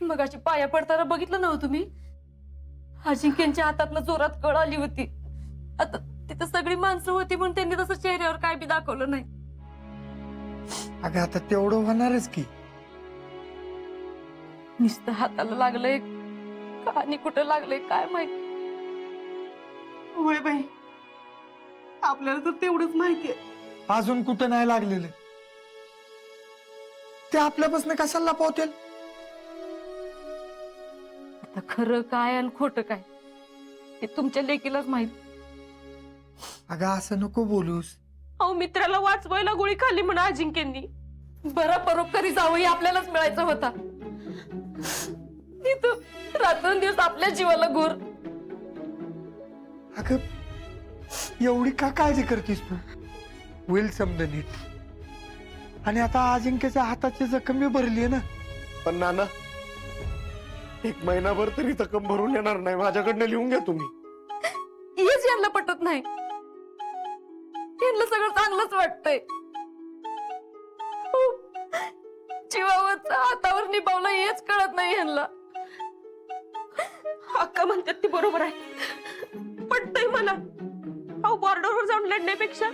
मगाची पाया पडताना बघितलं नव्हतं तुम्ही? अजिंक्यांच्या हातातनं जोरात कळ आली होती. आता तिथं सगळी माणसं होती म्हणून त्यांनी तसं चेहऱ्यावर काय बी दाखवलं नाही. अगं आता तेवढं होणारच की. नुसतं हाताला लागलंय का आणि कुठं लागलंय काय माहित. होय बाई, आपल्याला तर तेवढंच माहितीये. अजून कुठं नाही लागलेलं. ते आपल्यापासून कशाला लपवतील? आता खरं काय आणि खोटं काय हे तुमच्या लेकीलाच माहित. अगं असं नको बोलूस. अहो, मित्राला वाचवायला गोळी खाल्ली म्हणा अजिंक्यांनी. बरा परोपकारी जावई आपल्यालाच मिळायचा होता. तिथं रात्रंदिवस आपल्या जीवाला घोर. अगं एवढी का काळजी करतीस तू? होईल समजा नीट. आणि आता अजिंक्यच्या हाताची जखम मी भरली ना. पण नाना, 1 महिनाभर तरी रक्कम भरून येणार नाही. माझ्याकडनं लिहून घ्या तुम्ही. हेच यांना पटत नाही. यांना सगळं चांगलंच वाटतंय. जीवावर हातावर निभावलं हेच कळत नाही यांना. अक्का म्हणतात ती बरोबर आहे. पटतंय मला. अहो, बॉर्डरवर जाऊन लढण्यापेक्षा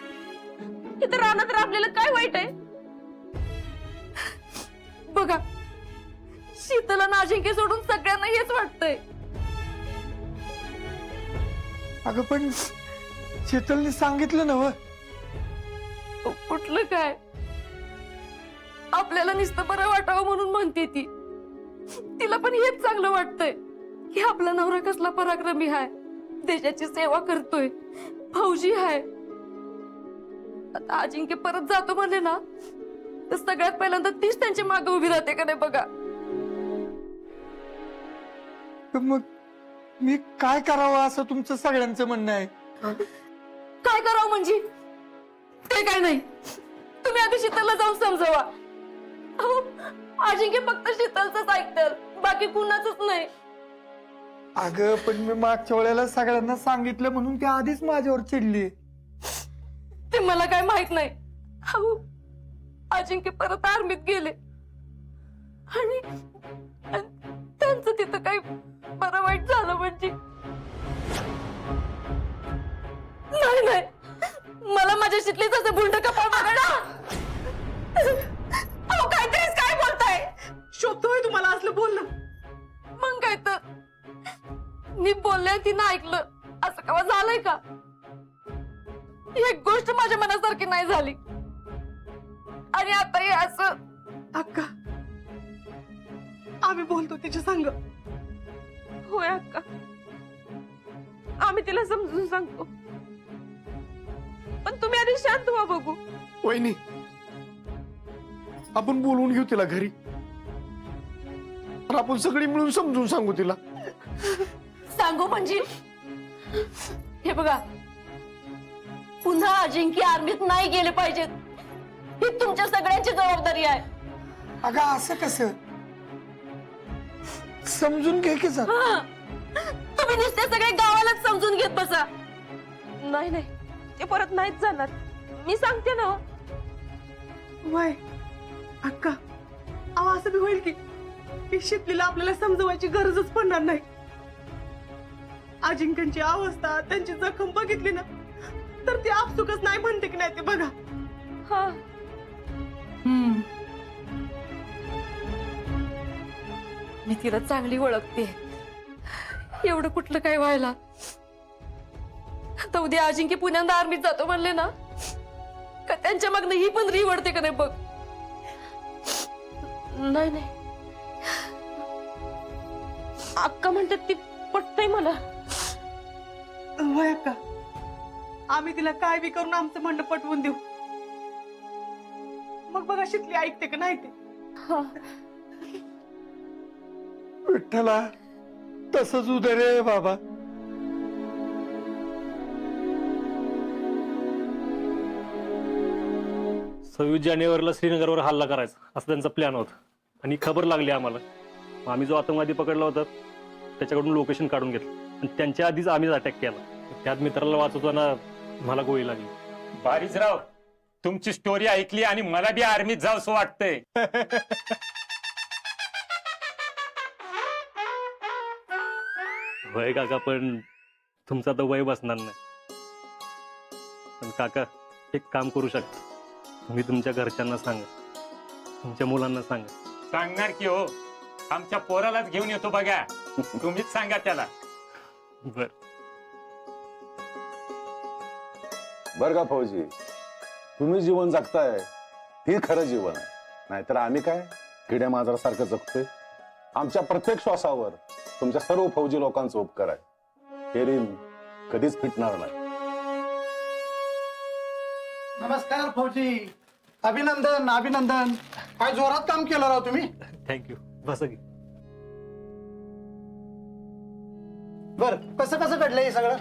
इथं रानात राबलेलं काय वाईट आहे? बघा, शीतल आणि अजिंक्य सोडून सगळ्यांना हेच वाटतंय. अगं पण शीतलने सांगितलं नव. कुठलं काय? आपल्याला नुसतं बरं वाटावं म्हणून म्हणते ती. तिला पण हेच चांगलं वाटतंय की आपला नवरा कसला पराक्रमी आहे, देशाची सेवा करतोय, फौजी आहे. आता अजिंक्य परत जातो म्हणले ना तर सगळ्यात पहिल्यांदा तीच त्यांच्या मागे उभी राहते का नाही बघा. मग मी काय करावं असं तुमचं सगळ्यांचं म्हणणं आहे? काय करावं म्हणजे? ते काय नाही, तुम्ही आधी शीतलला जाऊन समजवा. अहो, अजिंक्य फक्त शीतलच ऐकतात, बाकी कुणाचंच नाही. अगं पण मी मागच्या वेळेला सगळ्यांना सांगितलं म्हणून ती आधीच माझ्यावर चिडली. ते मला काय माहित नाही. अहो, अजिंक्य परत आर्मीत गेले आणि त्यांचं तिथं काही बरं वाईट झालं म्हणजे. नाही नाही, मला माझ्या शितलीच असं बुलट कपाळ बघा ना. अहो, काहीतरीच काय बोलताय? शोभतोय तुम्हाला असलं बोलणं? मग काय तर, मी बोलले तिनं ऐकलं असं केव्हा झालंय का? एक गोष्ट माझ्या मनासारखी नाही झाली आणि आता हे असं. अक्का, आम्ही बोलतो तिच्या संग. होय अक्का, आम्ही तिला समजून सांगतो. पण तुम्ही आधी शांत व्हा बघू. वहिनी, आपण बोलवून घेऊ तिला घरी. तर आपण सगळी मिळून समजून सांगू तिला. सांगू म्हणजे? हे बघा, पुन्हा अजिंक्य आर्मीत नाही गेले पाहिजेत ही तुमच्या सगळ्यांची जबाबदारी आहे. अगं असं कसं? समजून घे की सर. तुम्ही नुसते सगळे गावालाच समजून घेत बसा. नाही नाही, ते परत नाहीच जाणार. मी सांगते ना. वय अक्का, अहो असं बी होईल की शितलीला आपल्याला समजवायची गरजच पडणार नाही. अजिंक्यांची अवस्था, त्यांची जखम बघितली ना तर ती आपसुकच नाही म्हणते की नाही ते बघा. हा, मी तिला चांगली ओळखते. एवढं कुठलं काय व्हायला. आता उद्या अजिंक्य पुण्यांदा आर्मीत जातो म्हणले ना का त्यांच्या मागणं ही पण रिवडते का नाही बघ. नाही नाही, अक्का म्हणतात ती पटतंय मला. होय अक्का, आम्ही तिला काय बी करून आमचं म्हणणं पटवून देऊ. मग बघा शितली ऐकते का नाही ते. विठ्ठला तसंच उदय रे बाबा. 26 जानेवारीला श्रीनगरवर हल्ला करायचा असं त्यांचा प्लॅन होता आणि खबर लागली आम्हाला. आम्ही जो आतंकवादी पकडला होता त्याच्याकडून लोकेशन काढून घेतलं आणि त्यांच्या आधीच आम्हीच अटॅक केला. त्यात मित्राला वाचवताना मला गोळी लागली. बारीजराव, तुमची स्टोरी ऐकली आणि मला बी आर्मीत जावंसं वाटतंय. वय काका, पण तुमचं आता वय बसणार नाही. पण काका, एक काम करू शकता. तुम्ही तुमच्या घरच्यांना सांगा, तुमच्या मुलांना सांगा. सांगणार की हो, आमच्या पोरालाच घेऊन येतो बघा. तुम्हीच सांगा त्याला. बर. बर का फौजी, तुम्ही जीवन जगताय हे खरं जीवन आहे. नाहीतर आम्ही काय किड्या मांजरासारखं जगतोय. आमच्या प्रत्येक श्वासावर तुमच्या सर्व फौजी लोकांचा उपकार आहे. हे ऋण कधीच फिटणार नाही. नमस्कार फौजी. अभिनंदन अभिनंदन. काय जोरात काम केलं राव तुम्ही. थँक्यू. बस की. बर, कसं कसं घडलं हे सगळं.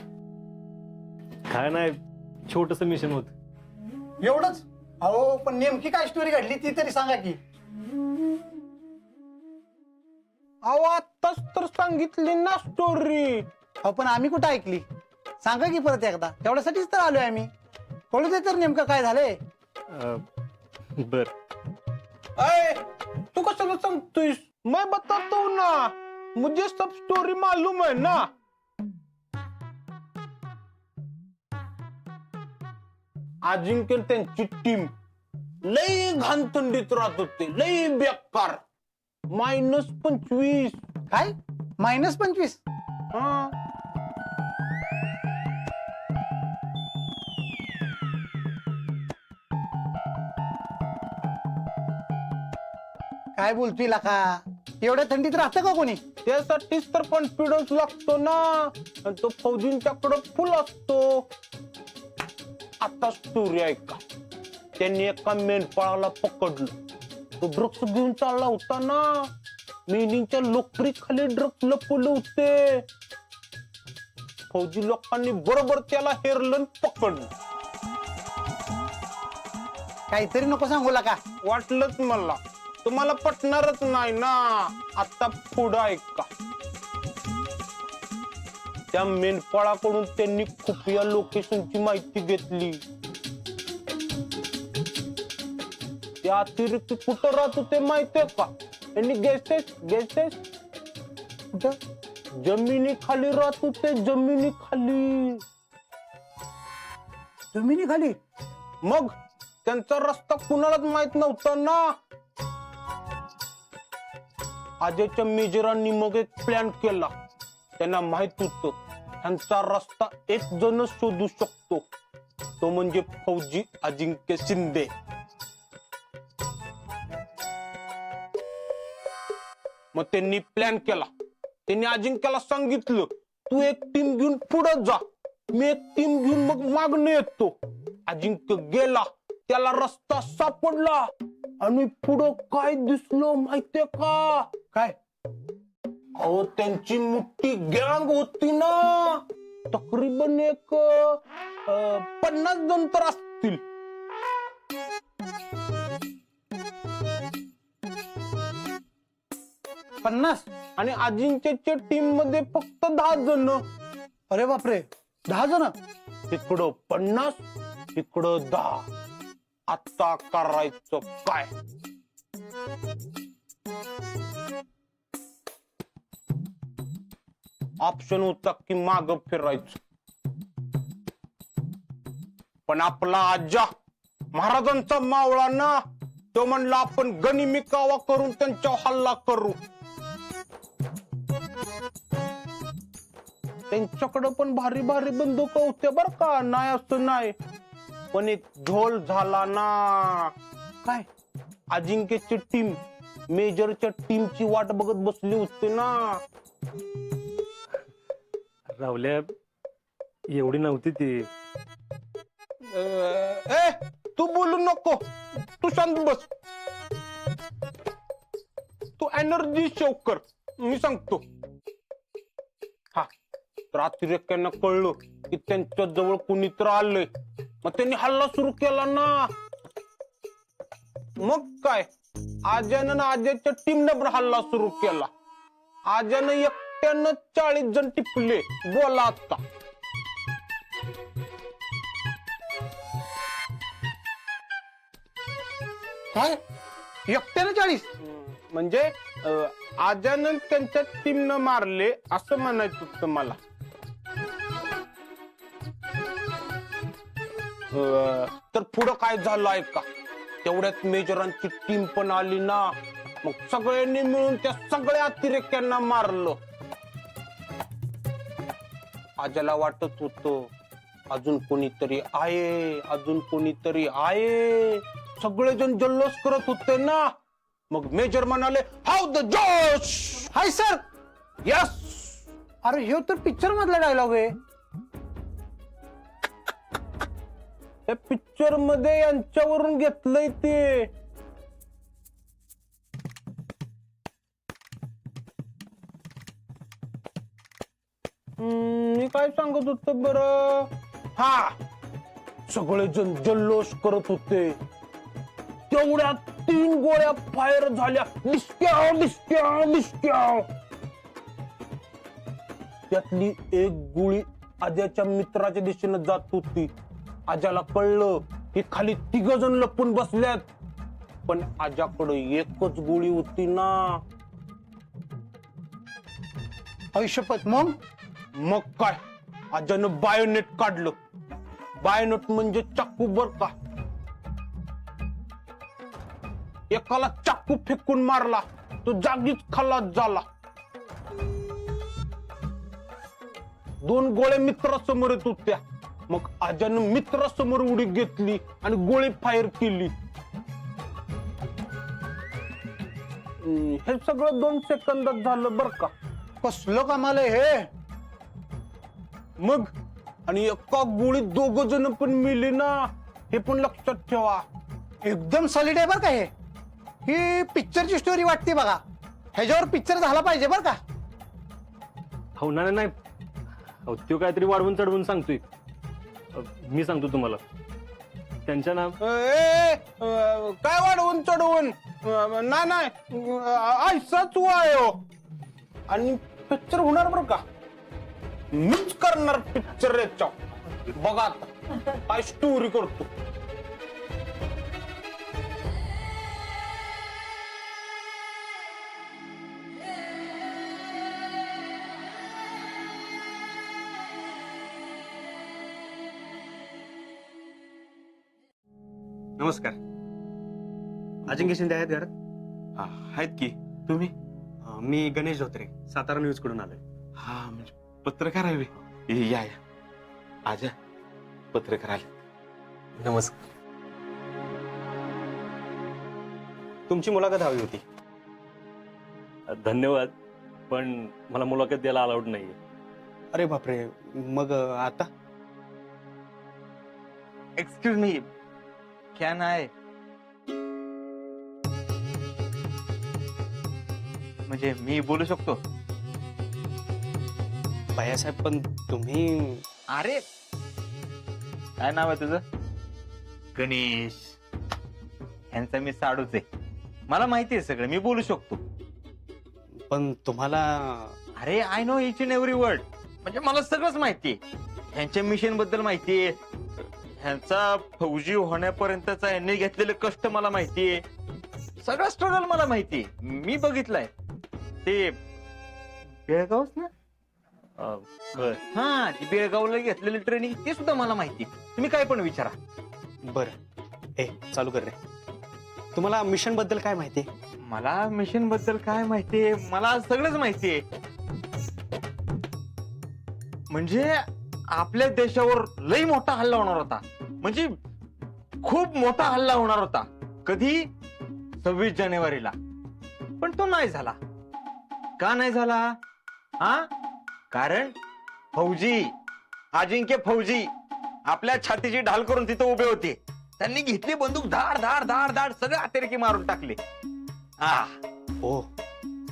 काय नाही, छोटस मिशन होत. एवढंच. अहो पण नेमकी काय स्टोरी घडली ती तरी सांगा की. अहो आत्ताच तर सांगितली ना स्टोरी. अहो पण आम्ही कुठं ऐकली. सांगा की परत एकदा. तेवढ्यासाठीच तर आलोय आम्ही. कळू दे तर नेमकं काय झालंय. बर. अय तू कशाला सांगतोयस. मैं बताता हूं ना, मुझे सब स्टोरी मालूम है ना. अजिंक्य त्यांची टीम लई घाण थंडीत राहत होते. लई बेकार. -25. काय -25. हा. काय बोलतोय लका. एवढ्या थंडीत राहतं का कोणी. त्यासाठीच तर कॉन्फिडन्स लागतो ना. आणि तो फौजींच्याकडे फुल असतो. आता स्टोरी ऐका. त्यांनी एका मेंढपाळाला पकडलं. तो ड्रग्स घेऊन चालला होता ना. मेंढींच्या लोकरी खाली ड्रग्स लपवले होते. फौजी लोकांनी बरोबर त्याला हेरलं पकडलं. काहीतरी नको सांगू लका. वाटलंच मला. तुम्हाला पटणारच नाही ना. आता पुढं ऐका. त्या मेंढपाळाकडून त्यांनी खुफिया लोकेशनची माहिती घेतली. त्या अतिरिक्त कुठं राहत होते माहितीये का. त्यांनी गेसेस जमिनी खाली राहत होते. जमिनी खाली. मग त्यांचा रस्ता कुणालाच माहित नव्हता ना. आजच्या मेजरांनी मग एक प्लॅन केला. त्यांना माहित होतं त्यांचा रस्ता एक जण शोधू शकतो. तो म्हणजे फौजी अजिंक्य शिंदे. मग त्यांनी प्लॅन केला. त्यांनी अजिंक्यला सांगितलं, तू एक टीम घेऊन पुढे जा, मी एक टीम घेऊन मग मागणं येतो. अजिंक्य गेला. त्याला रस्ता सापडला. आणि पुढं काय दिसलं माहितीये का. काय. अहो त्यांची मोठी गँग होती ना. तकरीबन एक 50 जण तर असतील. आणि अजिंक्यच्या टीम मध्ये फक्त 10 जण. अरे बापरे, 10 जण. इकडं 50, इकडं 10. आता करायचं काय. ऑप्शन होता की माग फिरायचं. पण आपला आजा महाराजांचा मावळा ना. तो म्हणला आपण गनिमी कावा करून त्यांच्यावर हल्ला करू. त्यांच्याकडे पण भारी भारी बंदूक होते बर का. नाही असं नाही. पण एक झोल झाला ना. काय. अजिंक्यची टीम मेजरच्या टीमची वाट बघत बसली होती ना. रावल्या, एवढी नव्हती ती. ए तू बोलू नको. तू शांत बस. तू एनर्जी शो कर. मी सांगतो. हा. तर अतिरेक्यांना कळलं की त्यांच्या जवळ कुणी तर आलंय. मग त्यांनी हल्ला सुरू केला ना. मग काय. आजानं आजाच्या टीमनं हल्ला सुरू केला. आजानं एकट्यानं 40 जण टिपले. बोला आता. काय. एकट्यानं 40. म्हणजे आजानं त्यांच्या टीमनं मारले असं म्हणायचं होतं मला. तर पुढं काय झालं ऐका. तेवढ्यात मेजरांची टीम पण आली ना. मग सगळ्यांनी मिळून त्या सगळ्या अतिरेक्यांना मारलं. आजाला वाटत होतं अजून कोणीतरी आहे, अजून कोणीतरी आहे. सगळेजण जल्लोष करत होते ना. मग मेजर म्हणाले, हाऊ द जोश. Hi sir. यस. अरे हे तर पिक्चर मधला डायलॉग आहे. त्या पिक्चर मध्ये यांच्यावरून घेतलंय ते. मी काय सांगत होतो बरं. हा, सगळेजण जल्लोष करत होते. तेवढ्या 3 गोळ्या फायर झाल्या. डिस्क्याव डिस्क्याव डिस्क्याव. त्यातली एक गोळी आज्याच्या मित्राच्या दिशेने जात होती. आज्याला कळलं की खाली 3 जण लपून बसल्यात. पण आज्याकडे एकच गोळी होती ना. आयुष्यपत मग काय, आज्यानं बायोनेट काढलं. बायोनेट म्हणजे चाकू बर का. एकाला चाकू फेकून मारला, तो जागीच खलास झाला. 2 गोळ्या मित्रासमोर येत होत्या. मग आज्यानं मित्रासमोर उडी घेतली आणि गोळी फायर केली. हे सगळं 2 सेकंदात झालं बर का. कसलं कमाल आहे हे. मग आणि एका गोळीत 2 जण पण मिली ना. हे पण लक्षात ठेवा. एकदम सॉलिड आहे बरं का हे. ही पिक्चरची स्टोरी वाटते बघा. ह्याच्यावर पिक्चर झाला पाहिजे बरं का. हो नाही नाही. अहो तो काहीतरी वाढवून चढवून सांगतोय. मी सांगतो तुम्हाला त्यांच्या नाव. काय वाढवून चढवून. नाही ऐसाच वायो. आणि पिक्चर होणार बरं का. मीच करणार पिक्चर याच्या. बघा आता काय स्टोरी करतो. नमस्कार. अजिंक्य शिंदे आहेत घरात? आहेत की. तुम्ही? मी गणेश धोत्रे, सातारा न्यूज कडून आलोय. हा म्हणजे पत्रकार आहे बे. या या आजा, पत्रकार आले. नमस्कार. तुमची मुलाखत हवी होती. धन्यवाद, पण मला मुलाखत द्यायला अलाउड नाहीये. अरे बापरे. मग आता एक्सक्यूज मी, क्या नाही म्हणजे मी बोलू शकतो? बायासाहेब पण तुम्ही. अरे काय नाव आहे तुझं? गणेश. यांचा मी साडूच आहे. मला माहिती आहे सगळं, मी बोलू शकतो. पण तुम्हाला. अरे I know each and every word. म्हणजे मला सगळंच माहिती आहे. ह्यांच्या मिशन बद्दल माहिती आहे. ह्यांचा फौजी होण्यापर्यंतचा यांनी घेतलेले कष्ट मला माहितीये. सगळं स्ट्रगल मला माहितीये. मी बघितलंय ते बेळगावच ना. हा, ती बेळगावला घेतलेली ट्रेनिंग ते सुद्धा मला माहिती. तुम्ही काय पण विचारा. बरं चालू कर रे. तुम्हाला मिशन बद्दल काय माहिती? मला मिशन बद्दल काय माहितीये, मला सगळंच माहितीये. म्हणजे आपल्या देशावर लई मोठा हल्ला होणार होता. म्हणजे खूप मोठा हल्ला होणार होता. कधी? 26 जानेवारीला. पण तो नाही झाला. का नाही झाला? हा, कारण फौजी, अजिंक्य फौजी आपल्या छातीची ढाल करून तिथं उभे होते. त्यांनी घेतली बंदूक, धाड धाड धाड धाड सगळे अतिरेकी मारून टाकले. हो,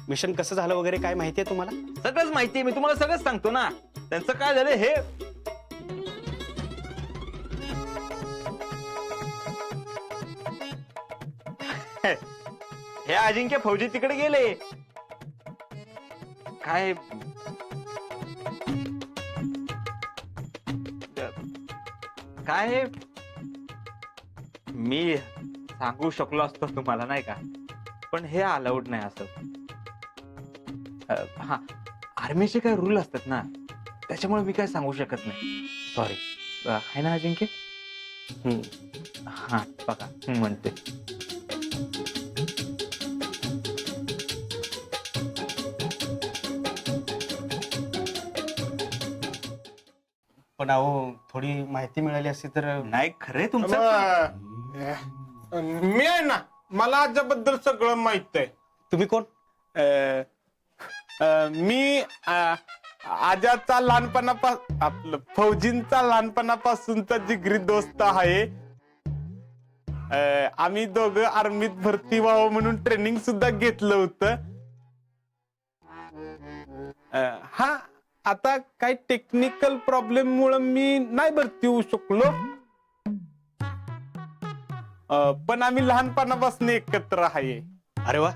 मिशन कसं झालं वगैरे काय माहितीये तुम्हाला? सगळंच माहितीये. मी तुम्हाला सगळंच सांगतो ना. त्यांचं काय झालं हे. हे अजिंक्य फौजी तिकडे गेले. काय काय मी सांगू शकलो असतो तुम्हाला नाही का. पण हे अलाउड नाही असं. हा आर्मीचे काय रूल असतात ना, त्याच्यामुळे मी काय सांगू शकत नाही. सॉरी. आहे ना अजिंक्य? हा बघा म्हणते. पण अहो थोडी माहिती मिळाली असती तर. नाही खरंय तुमचं. मी आहे ना, मला आजच्याबद्दल सगळं माहित आहे. तुम्ही कोण? मी आजाचा आपलं फौजींचा लहानपणापासूनचा जिगरी दोस्त आहे. आम्ही दोघं आर्मीत भरती व्हावं म्हणून ट्रेनिंग सुद्धा घेतलं होतं. हा आता काही टेक्निकल प्रॉब्लेम मुळे मी नाही भरती होऊ शकलो, पण आम्ही लहानपणापासून एकत्र आहे. अरे वा,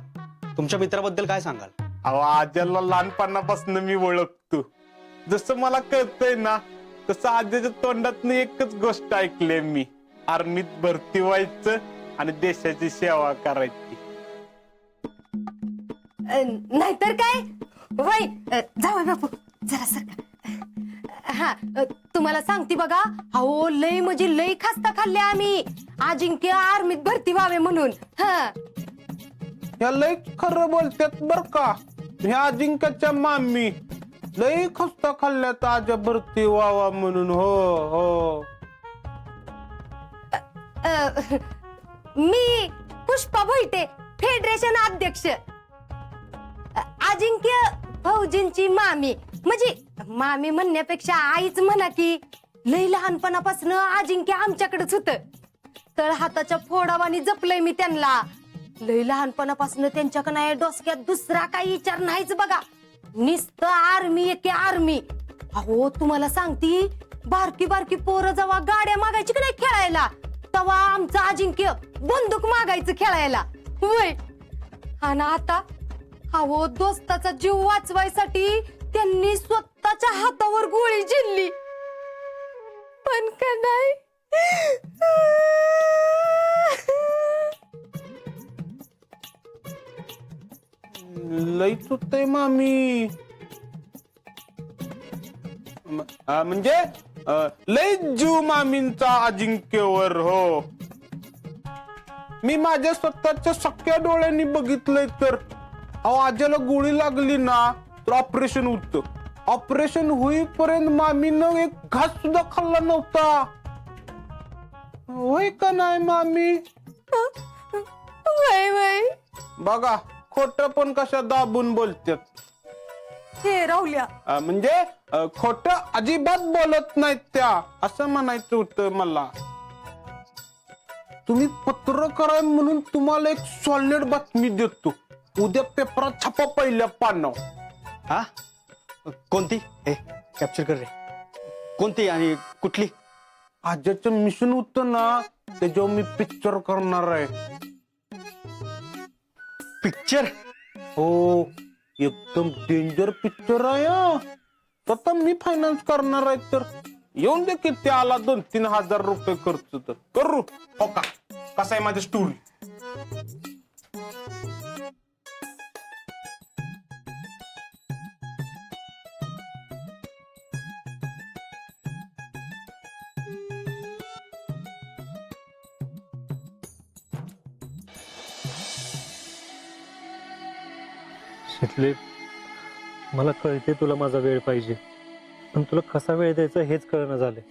तुमच्या मित्राबद्दल काय सांगाल? अहो आज्याला लहानपणापासून मी ओळखतो. जसं मला कळतंय ना तसं आज्याच्या तोंडातनं एकच गोष्ट ऐकली मी, आर्मीत भरती व्हायचं आणि देशाची सेवा करायची. नाहीतर काय वय जाऊ बापू जरा सर. हा तुम्हाला सांगते बघा, अहो लय म्हणजे लय खास्ता खाल्ले आम्ही अजिंक्य आर्मीत भरती व्हावे म्हणून. हा या लय खरं बोलतात बर का. ह्या अजिंक्याच्या मामी लय खस्ता खाल्ल्यात आजा भरती व्हावा म्हणून. हो हो. मी पुष्पा भोईटे, फेडरेशन अध्यक्ष. अजिंक्य फौजींची मामी, म्हणजे मामी म्हणण्यापेक्षा आईच म्हणा की. लय लहानपणापासून अजिंक्य आमच्याकडेच होत. तळ हाताच्या फोडावानी जपलंय मी त्यांना. लय लहानपणापासून त्यांच्याकडे डोसक्यात दुसरा काही विचार नाहीच बघा, नुसतं आर्मी एके आर्मी. अहो तुम्हाला सांगती, बारकी बारकी पोरं जेव्हा गाड्या मागायची की नाही खेळायला, तेव्हा आमचं अजिंक्य बंदूक मागायचं खेळायला. होय. आणि आता अहो दोस्ताचा जीव वाचवायसाठी त्यांनी स्वतःच्या हातावर गोळी झेलली, पण का नाही लईच होतंय मामी. म्हणजे लय जीव मामींचा अजिंक्यवर. हो मी माझ्या स्वतःच्या सख्या डोळ्यांनी बघितलंय. तर अहो आज्याला गोळी लागली ना तर ऑपरेशन होतं. ऑपरेशन होईपर्यंत मामीनं एक घास सुद्धा खाल्ला नव्हता. होय का नाही मामी? वय वय. बघा खोट पण कशा दाबून बोलतात. हे राहुल्या, म्हणजे खोट अजिबात बोलत नाहीत त्या, असं म्हणायचं होतं मला. तुम्ही पत्रकार आहे म्हणून तुम्हाला एक सॉलिड बातमी देतो. उद्या पेपरात छापा पहिल्या पानावर. हा कोणती? हे कॅप्चर कर रे. कोणती आणि कुठली? आजचं मिशन होतं ना, त्याच्यावर मी पिक्चर करणार आहे. पिक्चर? हो एकदम डेंजर पिक्चर आहे. स्वतः मी फायनान्स करणार आहे. तर येऊन दे की त्याला 2-3 हजार रुपये खर्च तर करू. हो का? कसं आहे माझी स्टोरी? शितले, मला कळते तुला माझा वेळ पाहिजे, पण तुला कसा वेळ द्यायचा हेच कळणं झालंय.